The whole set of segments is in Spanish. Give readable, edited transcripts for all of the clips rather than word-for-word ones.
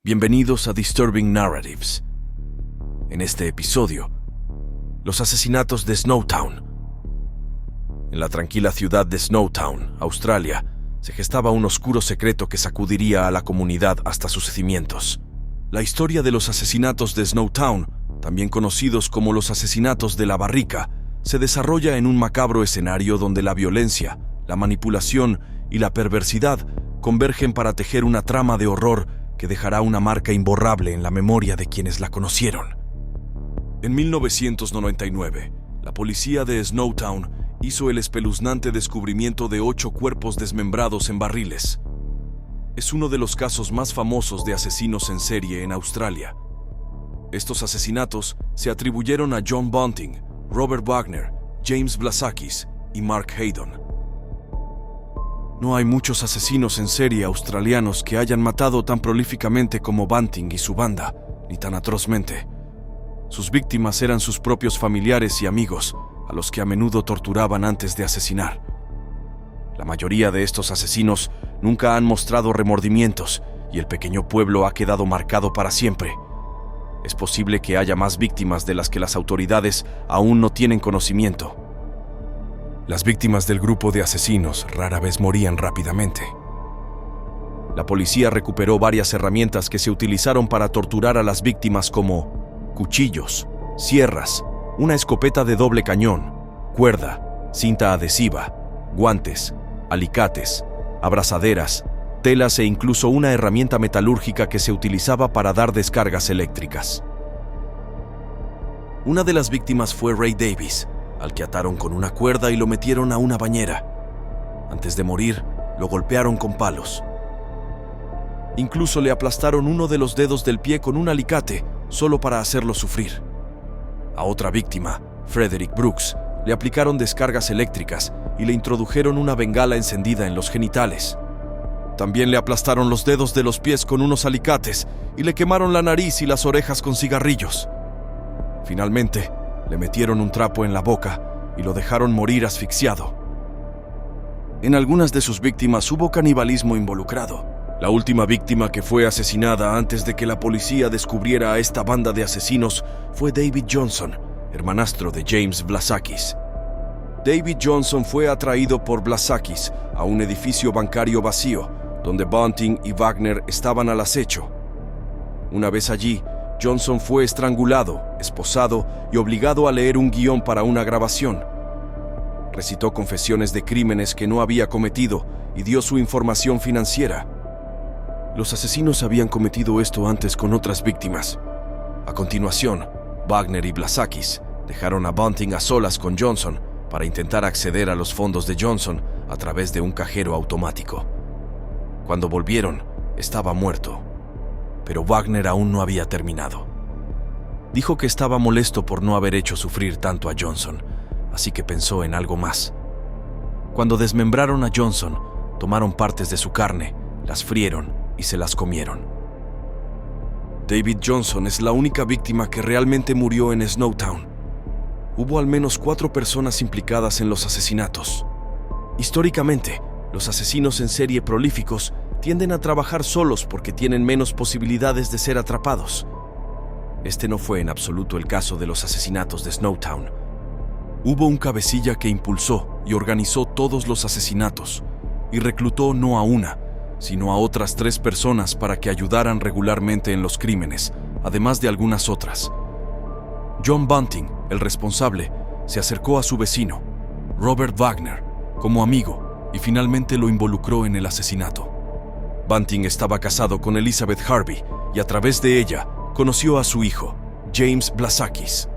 Bienvenidos a Disturbing Narratives. En este episodio, los asesinatos de Snowtown. En la tranquila ciudad de Snowtown, Australia, se gestaba un oscuro secreto que sacudiría a la comunidad hasta sus cimientos. La historia de los asesinatos de Snowtown, también conocidos como los asesinatos de la barrica, se desarrolla en un macabro escenario donde la violencia, la manipulación y la perversidad convergen para tejer una trama de horror que dejará una marca imborrable en la memoria de quienes la conocieron. En 1999, la policía de Snowtown hizo el espeluznante descubrimiento de 8 cuerpos desmembrados en barriles. Es uno de los casos más famosos de asesinos en serie en Australia. Estos asesinatos se atribuyeron a John Bunting, Robert Wagner, James Vlassakis y Mark Haydon. No hay muchos asesinos en serie australianos que hayan matado tan prolíficamente como Bunting y su banda, ni tan atrozmente. Sus víctimas eran sus propios familiares y amigos, a los que a menudo torturaban antes de asesinar. La mayoría de estos asesinos nunca han mostrado remordimientos y el pequeño pueblo ha quedado marcado para siempre. Es posible que haya más víctimas de las que las autoridades aún no tienen conocimiento. Las víctimas del grupo de asesinos rara vez morían rápidamente. La policía recuperó varias herramientas que se utilizaron para torturar a las víctimas como cuchillos, sierras, una escopeta de doble cañón, cuerda, cinta adhesiva, guantes, alicates, abrazaderas, telas e incluso una herramienta metalúrgica que se utilizaba para dar descargas eléctricas. Una de las víctimas fue Ray Davis, al que ataron con una cuerda y lo metieron a una bañera. Antes de morir, lo golpearon con palos. Incluso le aplastaron uno de los dedos del pie con un alicate, solo para hacerlo sufrir. A otra víctima, Frederick Brooks, le aplicaron descargas eléctricas y le introdujeron una bengala encendida en los genitales. También le aplastaron los dedos de los pies con unos alicates y le quemaron la nariz y las orejas con cigarrillos. Finalmente, le metieron un trapo en la boca y lo dejaron morir asfixiado. En algunas de sus víctimas hubo canibalismo involucrado. La última víctima que fue asesinada antes de que la policía descubriera a esta banda de asesinos fue David Johnson, hermanastro de James Vlassakis. David Johnson fue atraído por Vlassakis a un edificio bancario vacío, donde Bunting y Wagner estaban al acecho. Una vez allí, Johnson fue estrangulado, esposado y obligado a leer un guión para una grabación. Recitó confesiones de crímenes que no había cometido y dio su información financiera. Los asesinos habían cometido esto antes con otras víctimas. A continuación, Wagner y Vlassakis dejaron a Bunting a solas con Johnson para intentar acceder a los fondos de Johnson a través de un cajero automático. Cuando volvieron, estaba muerto. Pero Wagner aún no había terminado. Dijo que estaba molesto por no haber hecho sufrir tanto a Johnson, así que pensó en algo más. Cuando desmembraron a Johnson, tomaron partes de su carne, las frieron y se las comieron. David Johnson es la única víctima que realmente murió en Snowtown. Hubo al menos 4 personas implicadas en los asesinatos. Históricamente, los asesinos en serie prolíficos tienden a trabajar solos porque tienen menos posibilidades de ser atrapados. Este no fue en absoluto el caso de los asesinatos de Snowtown. Hubo un cabecilla que impulsó y organizó todos los asesinatos y reclutó no a una, sino a otras 3 personas para que ayudaran regularmente en los crímenes, además de algunas otras. John Bunting, el responsable, se acercó a su vecino, Robert Wagner, como amigo y finalmente lo involucró en el asesinato. Bunting estaba casado con Elizabeth Harvey y a través de ella conoció a su hijo, James Vlassakis.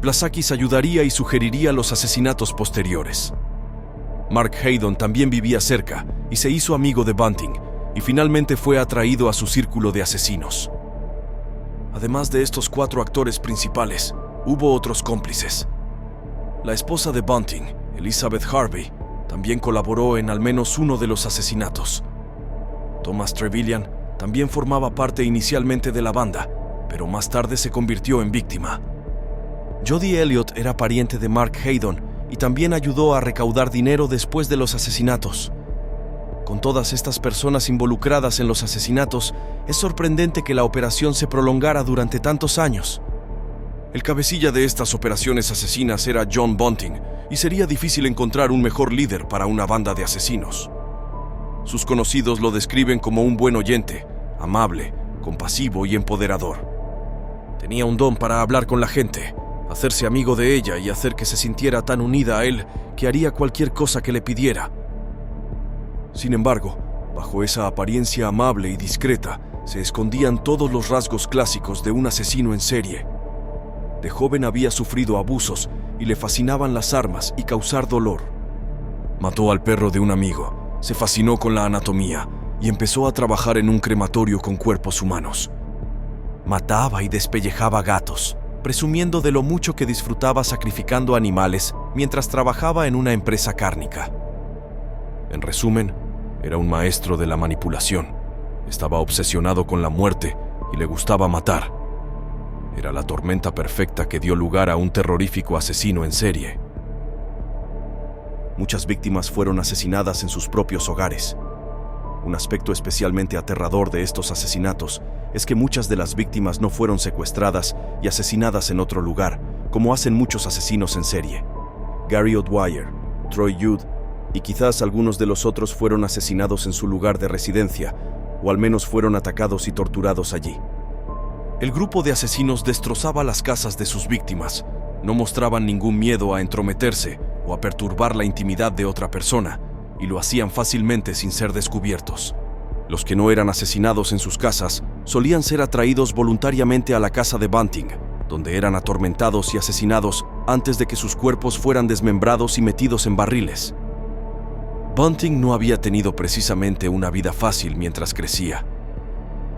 Vlassakis ayudaría y sugeriría los asesinatos posteriores. Mark Haydon también vivía cerca y se hizo amigo de Bunting y finalmente fue atraído a su círculo de asesinos. Además de estos 4 actores principales, hubo otros cómplices. La esposa de Bunting, Elizabeth Harvey, también colaboró en al menos uno de los asesinatos. Thomas Trevelyan también formaba parte inicialmente de la banda, pero más tarde se convirtió en víctima. Jody Elliott era pariente de Mark Haydon y también ayudó a recaudar dinero después de los asesinatos. Con todas estas personas involucradas en los asesinatos, es sorprendente que la operación se prolongara durante tantos años. El cabecilla de estas operaciones asesinas era John Bunting, y sería difícil encontrar un mejor líder para una banda de asesinos. Sus conocidos lo describen como un buen oyente, amable, compasivo y empoderador. Tenía un don para hablar con la gente, hacerse amigo de ella y hacer que se sintiera tan unida a él que haría cualquier cosa que le pidiera. Sin embargo, bajo esa apariencia amable y discreta, se escondían todos los rasgos clásicos de un asesino en serie. De joven había sufrido abusos y le fascinaban las armas y causar dolor. Mató al perro de un amigo, se fascinó con la anatomía y empezó a trabajar en un crematorio con cuerpos humanos. Mataba y despellejaba gatos, presumiendo de lo mucho que disfrutaba sacrificando animales mientras trabajaba en una empresa cárnica. En resumen, era un maestro de la manipulación. Estaba obsesionado con la muerte y le gustaba matar. Era la tormenta perfecta que dio lugar a un terrorífico asesino en serie. Muchas víctimas fueron asesinadas en sus propios hogares. Un aspecto especialmente aterrador de estos asesinatos es que muchas de las víctimas no fueron secuestradas y asesinadas en otro lugar, como hacen muchos asesinos en serie. Gary O'Dwyer, Troy Judd y quizás algunos de los otros fueron asesinados en su lugar de residencia, o al menos fueron atacados y torturados allí. El grupo de asesinos destrozaba las casas de sus víctimas, no mostraban ningún miedo a entrometerse o a perturbar la intimidad de otra persona, y lo hacían fácilmente sin ser descubiertos. Los que no eran asesinados en sus casas solían ser atraídos voluntariamente a la casa de Bunting, donde eran atormentados y asesinados antes de que sus cuerpos fueran desmembrados y metidos en barriles. Bunting no había tenido precisamente una vida fácil mientras crecía.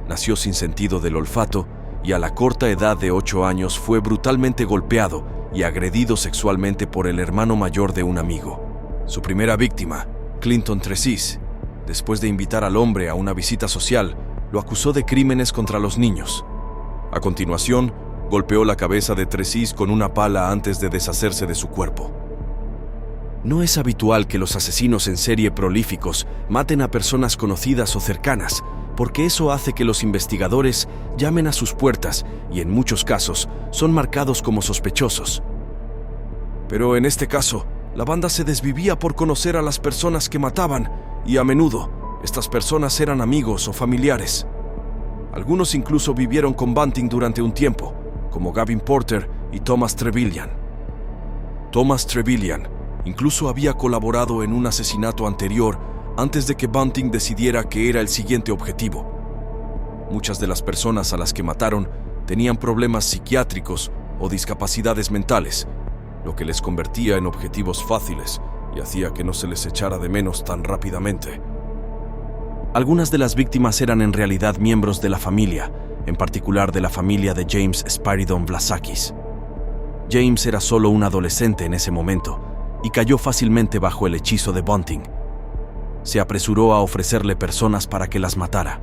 Nació sin sentido del olfato y a la corta edad de 8 años fue brutalmente golpeado y agredido sexualmente por el hermano mayor de un amigo. Su primera víctima, Clinton Tresis, después de invitar al hombre a una visita social, lo acusó de crímenes contra los niños. A continuación, golpeó la cabeza de Tresis con una pala antes de deshacerse de su cuerpo. No es habitual que los asesinos en serie prolíficos maten a personas conocidas o cercanas, porque eso hace que los investigadores llamen a sus puertas y en muchos casos son marcados como sospechosos. Pero en este caso, la banda se desvivía por conocer a las personas que mataban y a menudo estas personas eran amigos o familiares. Algunos incluso vivieron con Bunting durante un tiempo, como Gavin Porter y Thomas Trevelyan. Thomas Trevelyan incluso había colaborado en un asesinato anterior antes de que Bunting decidiera que era el siguiente objetivo. Muchas de las personas a las que mataron tenían problemas psiquiátricos o discapacidades mentales, lo que les convertía en objetivos fáciles y hacía que no se les echara de menos tan rápidamente. Algunas de las víctimas eran en realidad miembros de la familia, en particular de la familia de James Spyridon Vlassakis. James era solo un adolescente en ese momento y cayó fácilmente bajo el hechizo de Bunting. Se apresuró a ofrecerle personas para que las matara.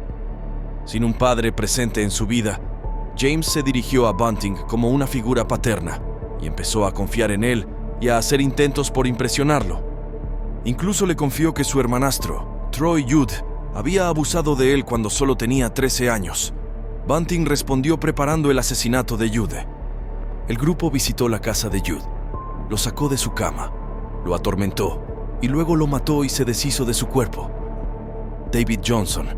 Sin un padre presente en su vida, James se dirigió a Bunting como una figura paterna y empezó a confiar en él y a hacer intentos por impresionarlo. Incluso le confió que su hermanastro, Troy Judd, había abusado de él cuando solo tenía 13 años. Bunting respondió preparando el asesinato de Judd. El grupo visitó la casa de Judd, lo sacó de su cama, lo atormentó y luego lo mató y se deshizo de su cuerpo. David Johnson,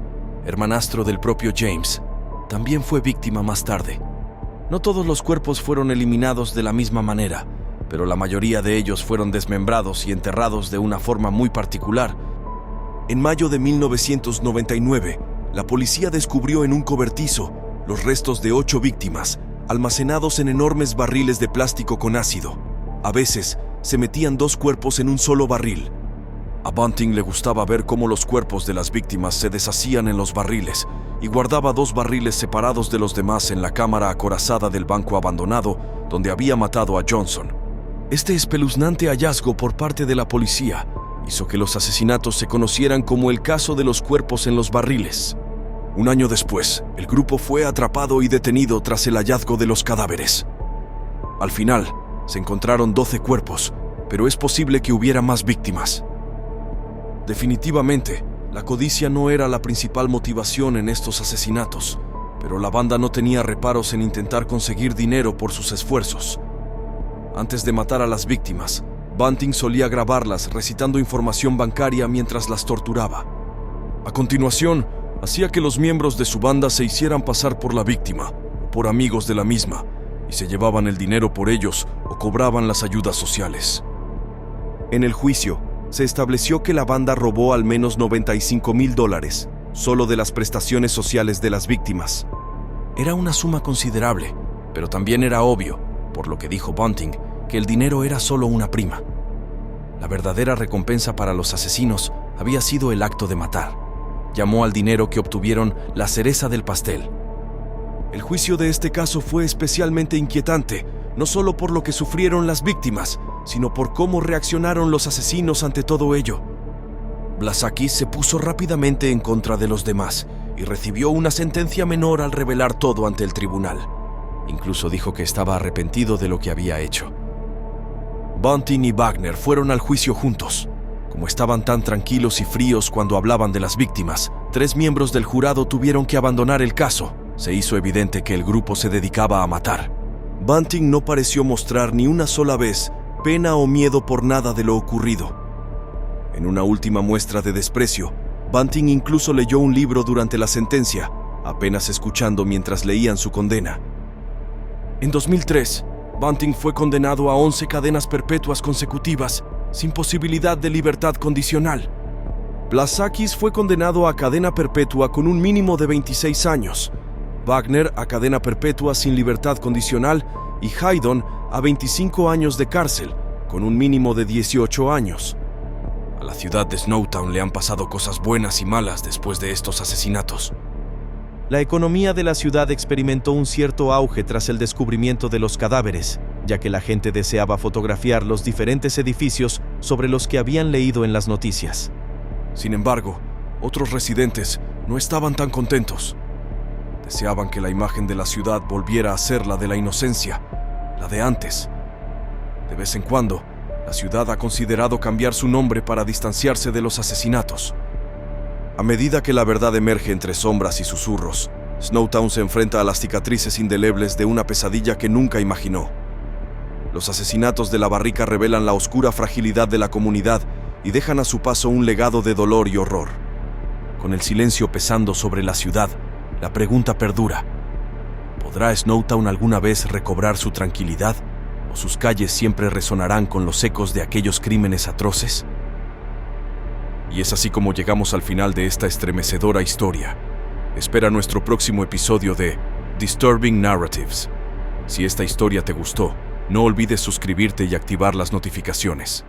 hermanastro del propio James, también fue víctima más tarde. No todos los cuerpos fueron eliminados de la misma manera, pero la mayoría de ellos fueron desmembrados y enterrados de una forma muy particular. En mayo de 1999, la policía descubrió en un cobertizo los restos de 8 víctimas, almacenados en enormes barriles de plástico con ácido. A veces, se metían 2 cuerpos en un solo barril. A Bunting le gustaba ver cómo los cuerpos de las víctimas se deshacían en los barriles y guardaba 2 barriles separados de los demás en la cámara acorazada del banco abandonado donde había matado a Johnson. Este espeluznante hallazgo por parte de la policía hizo que los asesinatos se conocieran como el caso de los cuerpos en los barriles. Un año después, el grupo fue atrapado y detenido tras el hallazgo de los cadáveres. Al final, se encontraron 12 cuerpos, pero es posible que hubiera más víctimas. Definitivamente, La codicia no era la principal motivación en estos asesinatos, pero la banda no tenía reparos en intentar conseguir dinero por sus esfuerzos. Antes de matar a las víctimas, Bunting solía grabarlas recitando información bancaria mientras las torturaba. A continuación, hacía que los miembros de su banda se hicieran pasar por la víctima o por amigos de la misma, y se llevaban el dinero por ellos o cobraban las ayudas sociales. En el juicio, se estableció que la banda robó al menos $95,000 solo de las prestaciones sociales de las víctimas. Era una suma considerable, pero también era obvio, por lo que dijo Bunting, que el dinero era solo una prima. La verdadera recompensa para los asesinos había sido el acto de matar. Llamó al dinero que obtuvieron la cereza del pastel. El juicio de este caso fue especialmente inquietante, no solo por lo que sufrieron las víctimas, sino por cómo reaccionaron los asesinos ante todo ello. Blasakis se puso rápidamente en contra de los demás y recibió una sentencia menor al revelar todo ante el tribunal. Incluso dijo que estaba arrepentido de lo que había hecho. Bunting y Wagner fueron al juicio juntos. Como estaban tan tranquilos y fríos cuando hablaban de las víctimas, 3 miembros del jurado tuvieron que abandonar el caso. Se hizo evidente que el grupo se dedicaba a matar. Bunting no pareció mostrar ni una sola vez pena o miedo por nada de lo ocurrido. En una última muestra de desprecio, Bunting incluso leyó un libro durante la sentencia, apenas escuchando mientras leían su condena. En 2003, Bunting fue condenado a 11 cadenas perpetuas consecutivas, sin posibilidad de libertad condicional. Blasakis fue condenado a cadena perpetua con un mínimo de 26 años, Wagner a cadena perpetua sin libertad condicional y Haydon a 25 años de cárcel, con un mínimo de 18 años. A la ciudad de Snowtown le han pasado cosas buenas y malas después de estos asesinatos. La economía de la ciudad experimentó un cierto auge tras el descubrimiento de los cadáveres, ya que la gente deseaba fotografiar los diferentes edificios sobre los que habían leído en las noticias. Sin embargo, otros residentes no estaban tan contentos. Deseaban que la imagen de la ciudad volviera a ser la de la inocencia, la de antes. De vez en cuando, la ciudad ha considerado cambiar su nombre para distanciarse de los asesinatos. A medida que la verdad emerge entre sombras y susurros, Snowtown se enfrenta a las cicatrices indelebles de una pesadilla que nunca imaginó. Los asesinatos de la barrica revelan la oscura fragilidad de la comunidad y dejan a su paso un legado de dolor y horror. Con el silencio pesando sobre la ciudad, la pregunta perdura: ¿podrá Snowtown alguna vez recobrar su tranquilidad? ¿O sus calles siempre resonarán con los ecos de aquellos crímenes atroces? Y es así como llegamos al final de esta estremecedora historia. Espera nuestro próximo episodio de Disturbing Narratives. Si esta historia te gustó, no olvides suscribirte y activar las notificaciones.